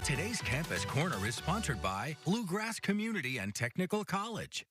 Today's Campus Corner is sponsored by Bluegrass Community and Technical College.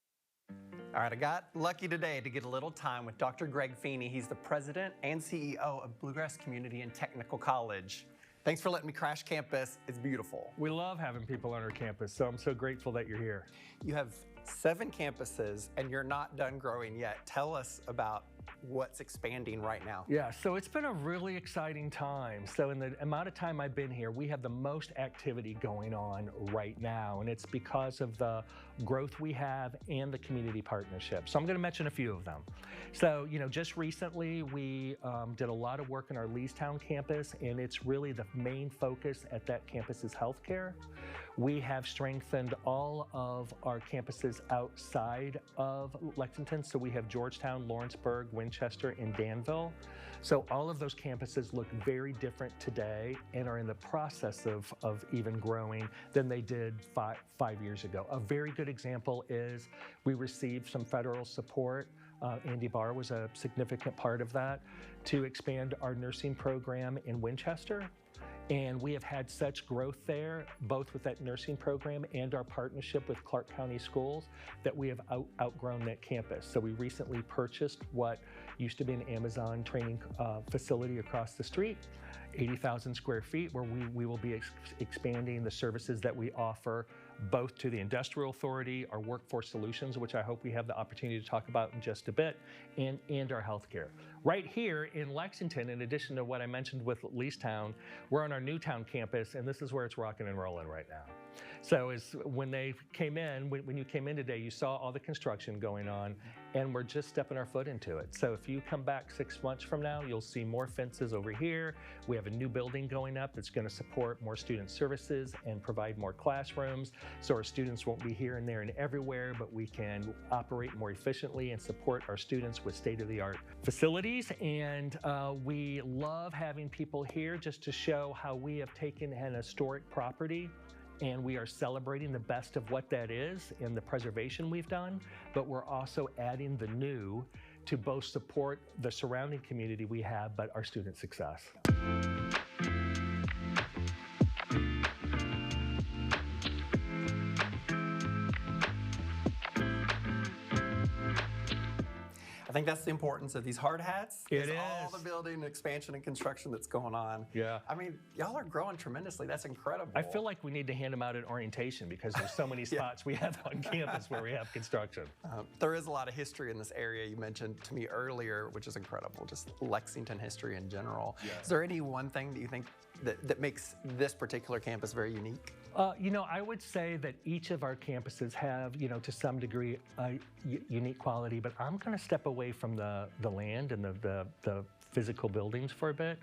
All right, I got lucky today to get a little time with Dr. Greg Feeney. He's the president and CEO of Bluegrass Community and Technical College. Thanks for letting me crash campus. It's beautiful. We love having people on our campus, so I'm so grateful that you're here. You have 7 campuses and you're not done growing yet. Tell us about what's expanding right now. Yeah, so it's been a really exciting time. So in the amount of time I've been here, we have the most activity going on right now, and it's because of the growth we have and the community partnership. So I'm going to mention a few of them. So, just recently we did a lot of work in our Leestown campus, and it's really the main focus at that campus is healthcare. We have strengthened all of our campuses outside of Lexington. So we have Georgetown, Lawrenceburg, Winchester, and Danville. So all of those campuses look very different today and are in the process of even growing than they did five years ago. A very good example is we received some federal support. Andy Barr was a significant part of that to expand our nursing program in Winchester. And we have had such growth there, both with that nursing program and our partnership with Clark County Schools, that we have outgrown that campus. So we recently purchased what used to be an Amazon training facility across the street, 80,000 square feet, where we will be expanding the services that we offer both to the Industrial Authority, our Workforce Solutions, which I hope we have the opportunity to talk about in just a bit, and our healthcare. Right here in Lexington, in addition to what I mentioned with Leestown, we're on our Newtown campus, and this is where it's rocking and rolling right now. So when they came in, when you came in today, you saw all the construction going on, and we're just stepping our foot into it. So if you come back 6 months from now, you'll see more fences over here. We have a new building going up that's going to support more student services and provide more classrooms. So our students won't be here and there and everywhere, but we can operate more efficiently and support our students with state-of-the-art facilities. And we love having people here just to show how we have taken an historic property and we are celebrating the best of what that is and the preservation we've done, but we're also adding the new to both support the surrounding community we have, but our student success. I think that's the importance of these hard hats. It is. All the building, expansion, and construction that's going on. Yeah. I mean, y'all are growing tremendously. That's incredible. I feel like we need to hand them out at orientation because there's so many spots we have on campus where we have construction. There is a lot of history in this area you mentioned to me earlier, which is incredible, just Lexington history in general. Yeah. Is there any one thing that you think that makes this particular campus very unique? I would say that each of our campuses have, to some degree, a unique quality, but I'm going to step away from the land and the physical buildings for a bit.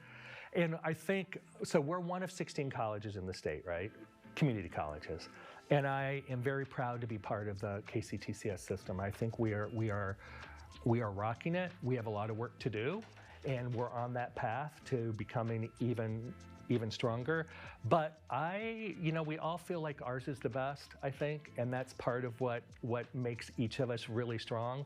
And I think, so we're one of 16 colleges in the state, right? Community colleges. And I am very proud to be part of the KCTCS system. I think we are rocking it. We have a lot of work to do, and we're on that path to becoming even stronger. But we all feel like ours is the best, I think, and that's part of what makes each of us really strong.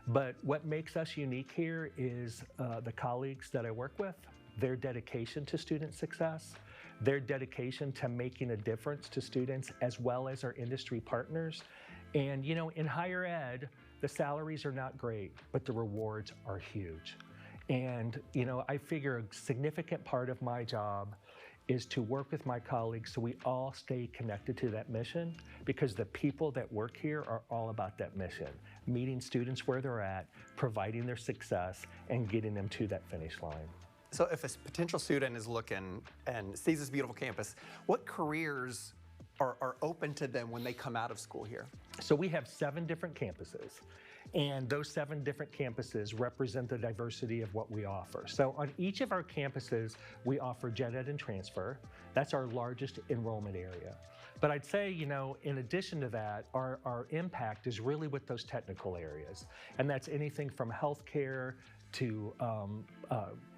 But what makes us unique here is the colleagues that I work with, their dedication to student success, their dedication to making a difference to students, as well as our industry partners. And, in higher ed, the salaries are not great, but the rewards are huge. And, I figure a significant part of my job is to work with my colleagues so we all stay connected to that mission, because the people that work here are all about that mission, meeting students where they're at, providing their success, and getting them to that finish line. So if a potential student is looking and sees this beautiful campus, what careers are open to them when they come out of school here? So we have 7 different campuses, and those 7 different campuses represent the diversity of what we offer. So on each of our campuses, we offer gen ed and transfer. That's our largest enrollment area. But I'd say, in addition to that, our impact is really with those technical areas. And that's anything from healthcare to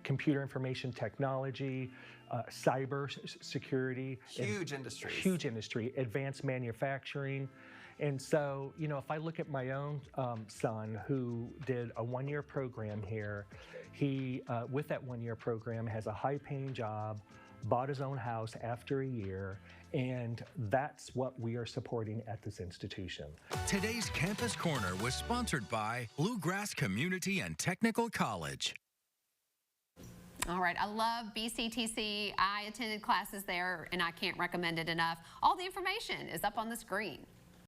computer information technology, cyber security. Huge industries. Huge industry, advanced manufacturing. And so, if I look at my own son who did a 1-year program here, he, with that 1-year program, has a high-paying job, bought his own house after a year, and that's what we are supporting at this institution. Today's Campus Corner was sponsored by Bluegrass Community and Technical College. All right, I love BCTC. I attended classes there, and I can't recommend it enough. All the information is up on the screen.